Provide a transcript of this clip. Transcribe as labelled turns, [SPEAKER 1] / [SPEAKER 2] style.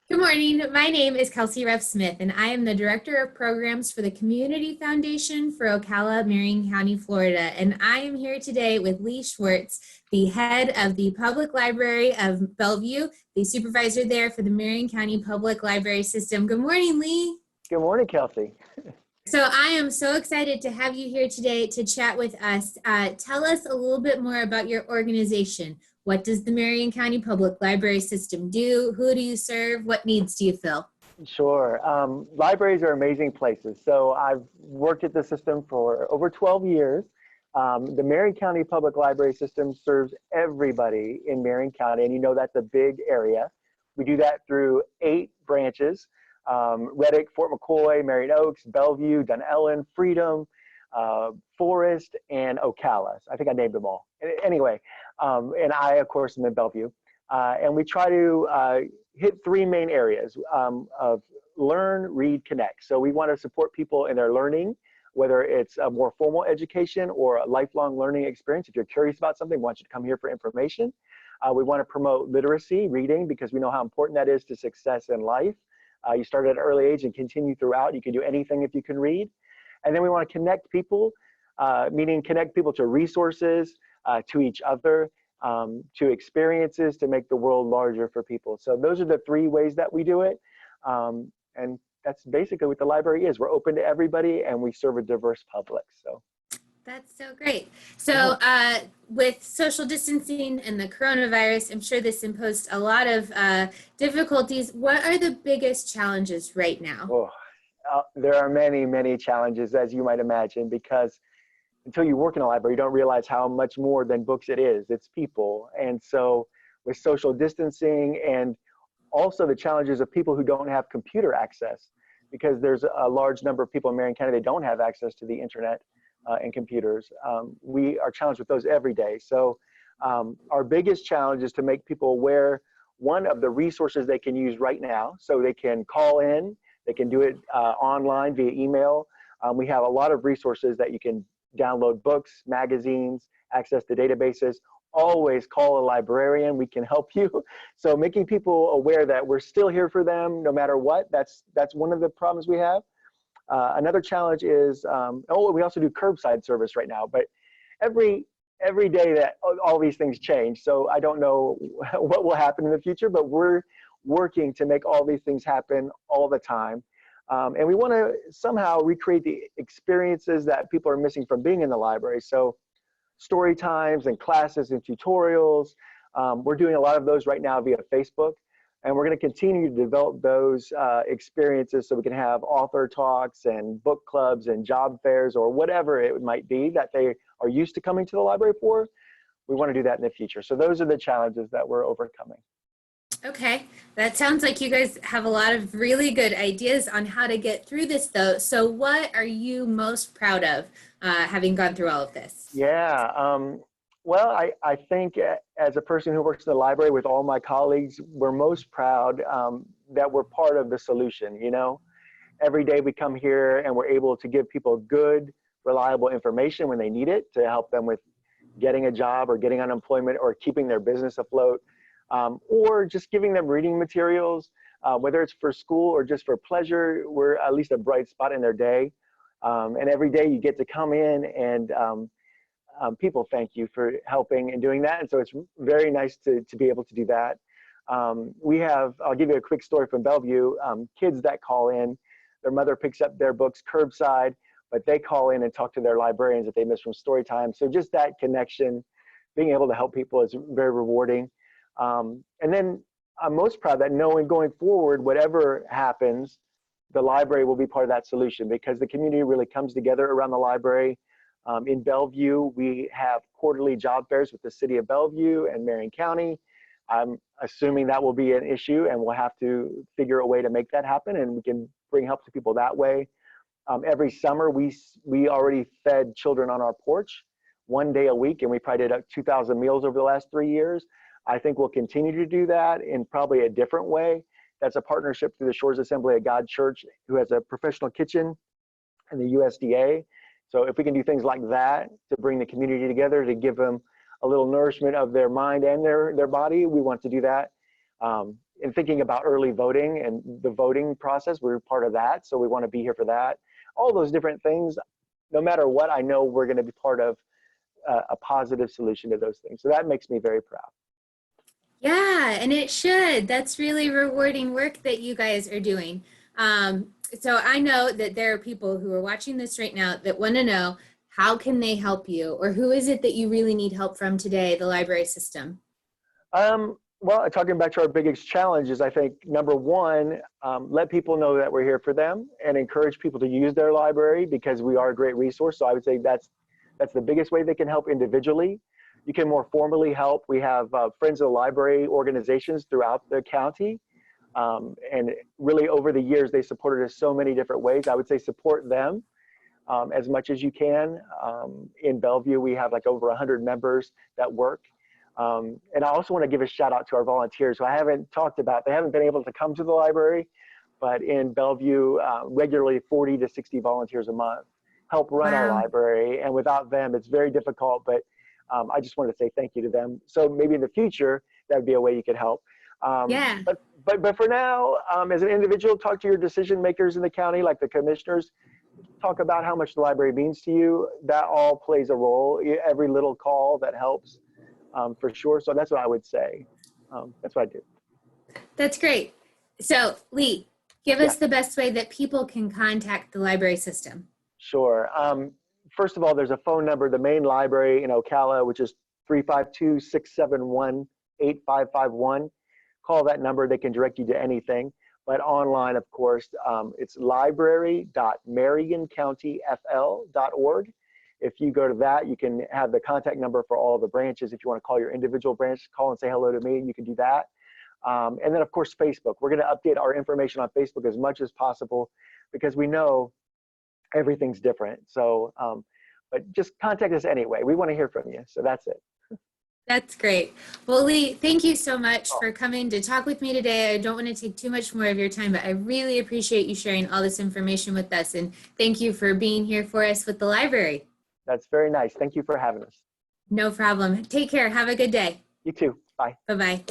[SPEAKER 1] Good morning. My name is Kelsey Ruff Smith, and I am the Director of Programs for the Community Foundation for Ocala, Marion County, Florida. And I am here today with Lee Schwartz, the head of the Public Library of Bellevue, the supervisor there for the Marion County Public Library System. Good morning, Lee.
[SPEAKER 2] Good morning, Kelsey.
[SPEAKER 1] So I am so excited to have you here today to chat with us. Tell us a little bit more about your organization. What does the Marion County Public Library System do? Who do you serve? What needs do you fill?
[SPEAKER 2] Sure. Libraries are amazing places. So I've worked at the system for over 12 years. The Marion County Public Library System serves everybody in Marion County, and you know that's a big area. We do that through 8 branches: Reddick, Fort McCoy, Marion Oaks, Bellevue, Dunellen, Freedom, Forest, and Ocala. I think I named them all. Anyway, and I, of course, am in Bellevue. And we try to hit 3 main areas of learn, read, connect. So we want to support people in their learning, whether it's a more formal education or a lifelong learning experience. If you're curious about something, we want you to come here for information. We want to promote literacy, reading, because we know how important that is to success in life. You start at an early age and continue throughout. You can do anything if you can read. And then we want to connect people, meaning connect people to resources, to each other, to experiences, to make the world larger for people. So those are the 3 ways that we do it. And that's basically what the library is. We're open to everybody and we serve a diverse public. So
[SPEAKER 1] That's so great. So with social distancing and the coronavirus, I'm sure this imposed a lot of difficulties. What are the biggest challenges right now?
[SPEAKER 2] oh, there are many, many challenges, as you might imagine, because until you work in a library, you don't realize how much more than books it is. It's people. And so with social distancing and also the challenges of people who don't have computer access, because there's a large number of people in Marion County that don't have access to the internet and computers. We are challenged with those every day. So our biggest challenge is to make people aware, one, of the resources they can use right now. So they can call in, they can do it online via email. We have a lot of resources that you can download: books, magazines, access to databases. Always call a librarian, we can help you. So making people aware that we're still here for them no matter what, that's one of the problems we have. Another challenge is, we also do curbside service right now, but every day that all these things change. So I don't know what will happen in the future, but we're working to make all these things happen all the time. And we want to somehow recreate the experiences that people are missing from being in the library. So story times and classes and tutorials, we're doing a lot of those right now via Facebook. And we're going to continue to develop those experiences so we can have author talks and book clubs and job fairs or whatever it might be that they are used to coming to the library for. We want to do that in the future. So those are the challenges that we're overcoming.
[SPEAKER 1] Okay, that sounds like you guys have a lot of really good ideas on how to get through this, though. So what are you most proud of having gone through all of this?
[SPEAKER 2] Yeah, well, I think as a person who works in the library with all my colleagues, we're most proud that we're part of the solution. You know, every day we come here and we're able to give people good, reliable information when they need it to help them with getting a job or getting unemployment or keeping their business afloat. Or just giving them reading materials, whether it's for school or just for pleasure. We're at least a bright spot in their day. And every day you get to come in and people thank you for helping and doing that. And so it's very nice to be able to do that. I'll give you a quick story from Bellevue, kids that call in, their mother picks up their books curbside, but they call in and talk to their librarians that they missed from story time. So just that connection, being able to help people is very rewarding. And then I'm most proud that knowing going forward, whatever happens, the library will be part of that solution because the community really comes together around the library. In Bellevue, we have quarterly job fairs with the city of Bellevue and Marion County. I'm assuming that will be an issue and we'll have to figure a way to make that happen and we can bring help to people that way. Every summer, we already fed children on our porch 1 day a week and we probably did 2,000 meals over the last 3 years. I think we'll continue to do that in probably a different way. That's a partnership through the Shores Assembly of God Church, who has a professional kitchen, and the USDA. So if we can do things like that to bring the community together, to give them a little nourishment of their mind and their body, we want to do that. In thinking about early voting and the voting process, we're part of that. So we want to be here for that. All those different things, no matter what, I know we're going to be part of a positive solution to those things. So that makes me very proud.
[SPEAKER 1] Yeah, and it should. That's really rewarding work that you guys are doing. So I know that there are people who are watching this right now that want to know, how can they help you, or who is it that you really need help from today, the library system?
[SPEAKER 2] Well, talking back to our biggest challenges, I think number one, let people know that we're here for them and encourage people to use their library, because we are a great resource. So I would say that's the biggest way they can help individually. You can more formally help. We have Friends of the Library organizations throughout the county. And really over the years, they supported us so many different ways. I would say support them as much as you can. In Bellevue, we have like over 100 members that work. And I also want to give a shout out to our volunteers who I haven't talked about. They haven't been able to come to the library, but in Bellevue, regularly 40 to 60 volunteers a month help run our library. And without them, it's very difficult, but I just wanted to say thank you to them. So maybe in the future, that would be a way you could help.
[SPEAKER 1] Yeah.
[SPEAKER 2] But for now, as an individual, talk to your decision makers in the county, like the commissioners. Talk about how much the library means to you. That all plays a role. Every little call that helps, for sure. So that's what I would say. That's what I do.
[SPEAKER 1] That's great. So Lee, give us the best way that people can contact the library system.
[SPEAKER 2] Sure. First of all, there's a phone number, the main library in Ocala, which is 352-671-8551. Call that number. They can direct you to anything. But online, of course, it's library.marioncountyfl.org. If you go to that, you can have the contact number for all of the branches. If you want to call your individual branch, call and say hello to me, you can do that. And then, of course, Facebook. We're going to update our information on Facebook as much as possible, because we know everything's different. So, but just contact us anyway. We want to hear from you. So that's it.
[SPEAKER 1] That's great. Well, Lee, thank you so much for coming to talk with me today. I don't want to take too much more of your time, but I really appreciate you sharing all this information with us. And thank you for being here for us with the library.
[SPEAKER 2] That's very nice. Thank you for having us.
[SPEAKER 1] No problem. Take care. Have a good day.
[SPEAKER 2] You too. Bye.
[SPEAKER 1] Bye-bye.